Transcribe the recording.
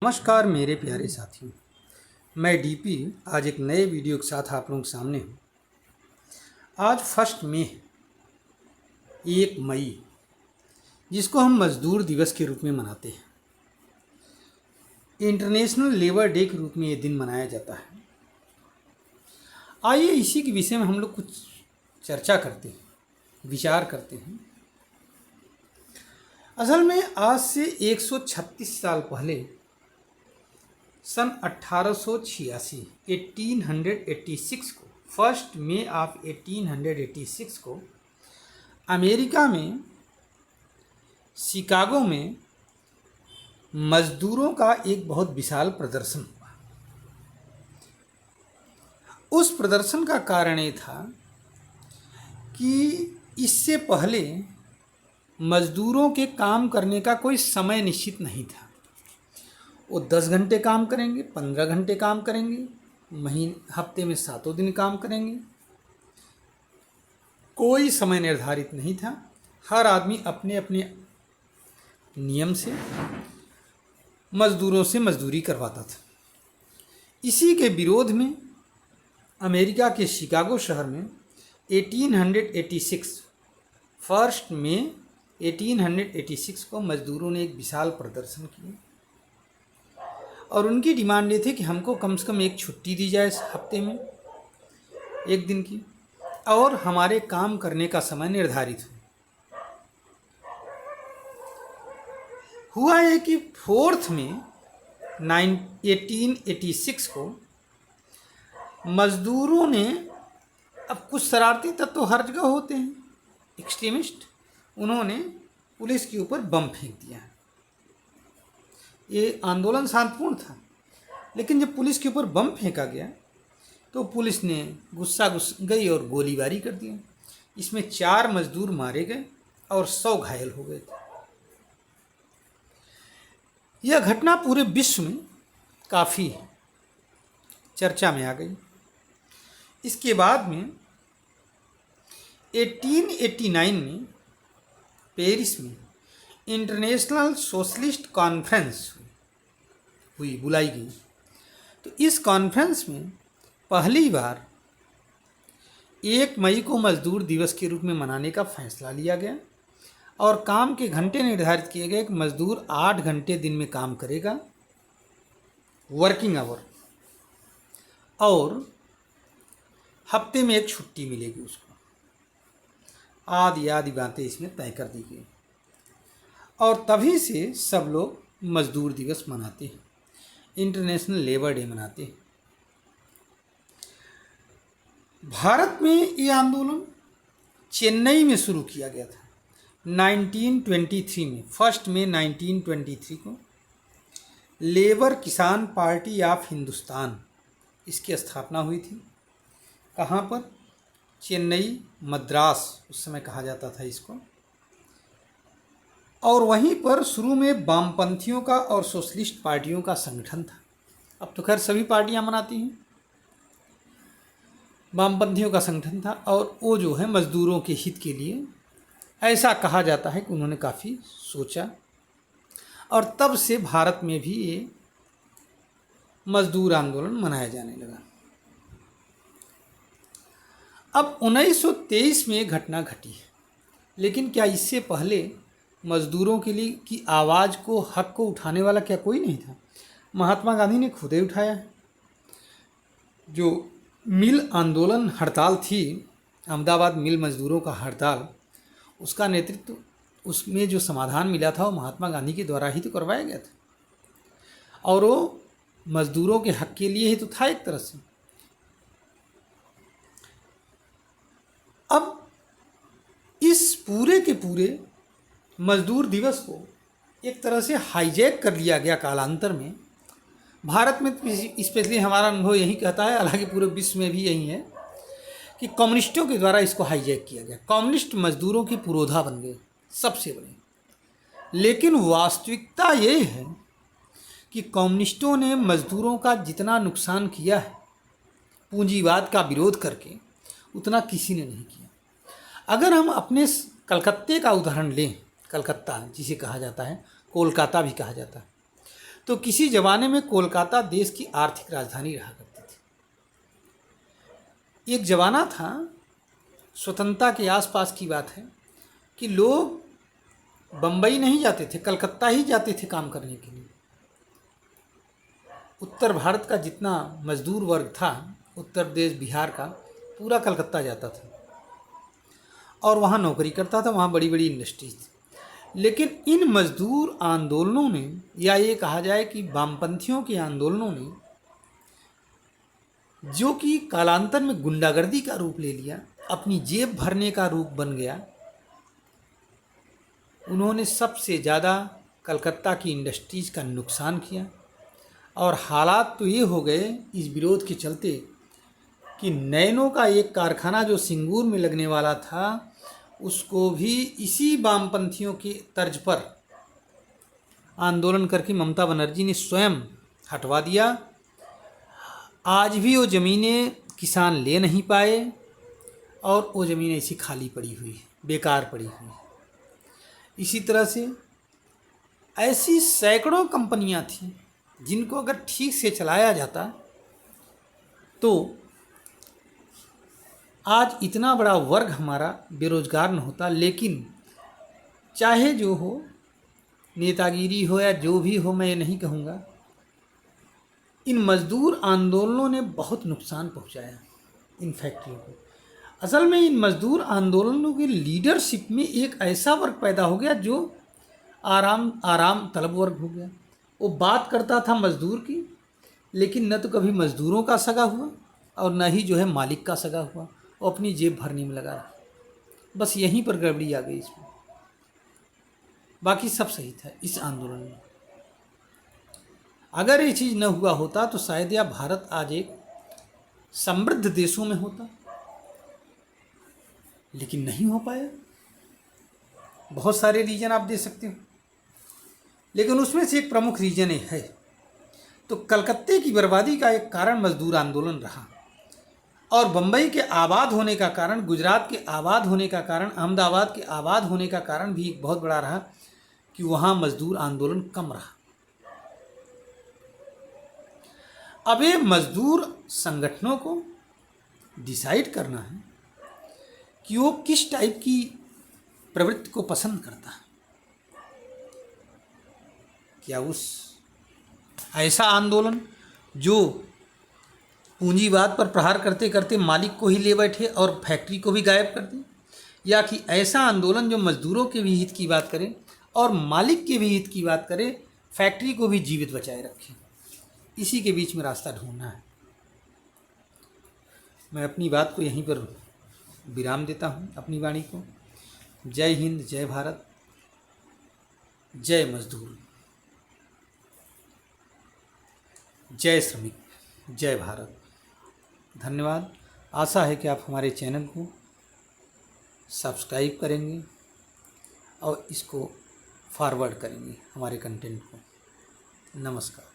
नमस्कार मेरे प्यारे साथियों। मैं डीपी आज एक नए वीडियो के साथ आप लोगों के सामने हूँ। आज 1 मई 1 मई जिसको हम मज़दूर दिवस के रूप में मनाते हैं, इंटरनेशनल लेबर डे के रूप में ये दिन मनाया जाता है। आइए इसी के विषय में हम लोग कुछ चर्चा करते हैं, विचार करते हैं। असल में आज से 136 साल पहले सन 1886 1886 को 1 मई ऑफ 1886 को अमेरिका में शिकागो में मज़दूरों का एक बहुत विशाल प्रदर्शन हुआ। उस प्रदर्शन का कारण ये था कि इससे पहले मज़दूरों के काम करने का कोई समय निश्चित नहीं था। वो 10 घंटे काम करेंगे, 15 घंटे काम करेंगे, हफ्ते में 7 दिन काम करेंगे, कोई समय निर्धारित नहीं था। हर आदमी अपने अपने नियम से मज़दूरों से मजदूरी करवाता था। इसी के विरोध में अमेरिका के शिकागो शहर में 1886 1 मई 1886 को मज़दूरों ने एक विशाल प्रदर्शन किया और उनकी डिमांड ये थी कि हमको कम से कम एक छुट्टी दी जाए इस हफ्ते में, एक दिन की, और हमारे काम करने का समय निर्धारित हो। हुआ है कि 4 मई 1886 को मज़दूरों ने, अब कुछ शरारती तत्व तो हर जगह होते हैं, एक्सट्रीमिस्ट, उन्होंने पुलिस के ऊपर बम फेंक दिया। ये आंदोलन शांतिपूर्ण था, लेकिन जब पुलिस के ऊपर बम फेंका गया तो पुलिस ने गुस्सा गई और गोलीबारी कर दिया। इसमें 4 मजदूर मारे गए और 100 घायल हो गए थे। यह घटना पूरे विश्व में काफ़ी चर्चा में आ गई। इसके बाद में 1889 में पेरिस में इंटरनेशनल सोशलिस्ट कॉन्फ्रेंस बुलाई गई। तो इस कॉन्फ्रेंस में पहली बार 1 मई को मज़दूर दिवस के रूप में मनाने का फैसला लिया गया और काम के घंटे निर्धारित किए गए कि मज़दूर 8 घंटे दिन में काम करेगा, वर्किंग आवर, और हफ्ते में एक छुट्टी मिलेगी उसको। आदि बातें इसमें तय कर दी गई और तभी से सब लोग मज़दूर दिवस मनाते हैं, इंटरनेशनल लेबर डे मनाते हैं। भारत में ये आंदोलन चेन्नई में शुरू किया गया था 1923 में। 1 मई 1923 को लेबर किसान पार्टी ऑफ हिंदुस्तान, इसकी स्थापना हुई थी। कहाँ पर? चेन्नई, मद्रास उस समय कहा जाता था इसको। और वहीं पर शुरू में वामपंथियों का और सोशलिस्ट पार्टियों का संगठन था। अब तो खैर सभी पार्टियां मनाती हैं। वामपंथियों का संगठन था और वो जो है मज़दूरों के हित के लिए, ऐसा कहा जाता है कि उन्होंने काफ़ी सोचा और तब से भारत में भी ये मज़दूर आंदोलन मनाया जाने लगा। अब 1923 में घटना घटी है, लेकिन क्या इससे पहले मज़दूरों के लिए की आवाज़ को, हक को उठाने वाला क्या कोई नहीं था? महात्मा गांधी ने खुद ही उठाया है। जो मिल आंदोलन हड़ताल थी, अहमदाबाद मिल मज़दूरों का हड़ताल, उसका नेतृत्व, उसमें जो समाधान मिला था वो महात्मा गांधी के द्वारा ही तो करवाया गया था और वो मज़दूरों के हक के लिए ही तो था एक तरह से। अब इस पूरे के पूरे मज़दूर दिवस को एक तरह से हाईजैक कर लिया गया कालांतर में। भारत में स्पेशली हमारा अनुभव यही कहता है, हालांकि पूरे विश्व में भी यही है, कि कम्युनिस्टों के द्वारा इसको हाईजैक किया गया। कम्युनिस्ट मज़दूरों के पुरोधा बन गए, सबसे बड़े। लेकिन वास्तविकता ये है कि कम्युनिस्टों ने मज़दूरों का जितना नुकसान किया है पूंजीवाद का विरोध करके, उतना किसी ने नहीं किया। अगर हम अपने कलकत्ते का उदाहरण लें, कलकत्ता जिसे कहा जाता है, कोलकाता भी कहा जाता है, तो किसी ज़माने में कोलकाता देश की आर्थिक राजधानी रहा करती थी। एक ज़माना था, स्वतंत्रता के आसपास की बात है, कि लोग बम्बई नहीं जाते थे, कलकत्ता ही जाते थे काम करने के लिए। उत्तर भारत का जितना मजदूर वर्ग था, उत्तर प्रदेश बिहार का, पूरा कलकत्ता जाता था और वहाँ नौकरी करता था, वहाँ बड़ी बड़ी इंडस्ट्रीज थी। लेकिन इन मजदूर आंदोलनों ने, या ये कहा जाए कि वामपंथियों के आंदोलनों ने, जो कि कालांतर में गुंडागर्दी का रूप ले लिया, अपनी जेब भरने का रूप बन गया, उन्होंने सबसे ज़्यादा कलकत्ता की इंडस्ट्रीज़ का नुकसान किया। और हालात तो ये हो गए इस विरोध के चलते कि नैनो का एक कारखाना जो सिंगूर में लगने वाला था, उसको भी इसी वामपंथियों के तर्ज पर आंदोलन करके ममता बनर्जी ने स्वयं हटवा दिया। आज भी वो ज़मीनें किसान ले नहीं पाए और वो ज़मीनें ऐसी खाली पड़ी हुई है, बेकार पड़ी हुई है। इसी तरह से ऐसी सैकड़ों कंपनियां थीं जिनको अगर ठीक से चलाया जाता तो आज इतना बड़ा वर्ग हमारा बेरोजगार न होता। लेकिन चाहे जो हो, नेतागिरी हो या जो भी हो, मैं ये नहीं कहूँगा, इन मज़दूर आंदोलनों ने बहुत नुकसान पहुँचाया इन फैक्ट्रियों को। असल में इन मज़दूर आंदोलनों की लीडरशिप में एक ऐसा वर्ग पैदा हो गया जो आराम तलब वर्ग हो गया। वो बात करता था मज़दूर की, लेकिन न तो कभी मज़दूरों का सगा हुआ और न ही जो है मालिक का सगा हुआ। वो अपनी जेब भरने में लगा रहा। बस यहीं पर गड़बड़ी आ गई इसमें, बाकी सब सही था इस आंदोलन में। अगर ये चीज़ न हुआ होता तो शायद या भारत आज एक समृद्ध देशों में होता, लेकिन नहीं हो पाया। बहुत सारे रीजन आप दे सकते हो, लेकिन उसमें से एक प्रमुख रीजन है तो कलकत्ते की बर्बादी का एक कारण मजदूर आंदोलन रहा। और बम्बई के आबाद होने का कारण, गुजरात के आबाद होने का कारण, अहमदाबाद के आबाद होने का कारण भी एक बहुत बड़ा रहा कि वहाँ मजदूर आंदोलन कम रहा। अब ये मजदूर संगठनों को डिसाइड करना है कि वो किस टाइप की प्रवृत्ति को पसंद करता है। क्या उस ऐसा आंदोलन जो पूंजीवाद पर प्रहार करते करते मालिक को ही ले बैठे और फैक्ट्री को भी गायब कर दे, या कि ऐसा आंदोलन जो मजदूरों के भी हित की बात करे और मालिक के भी हित की बात करे, फैक्ट्री को भी जीवित बचाए रखे। इसी के बीच में रास्ता ढूंढना है। मैं अपनी बात को यहीं पर विराम देता हूँ, अपनी वाणी को। जय हिंद, जय भारत, जय मजदूर, जय श्रमिक, जय भारत। धन्यवाद। आशा है कि आप हमारे चैनल को सब्सक्राइब करेंगे और इसको फॉरवर्ड करेंगे, हमारे कंटेंट को। नमस्कार।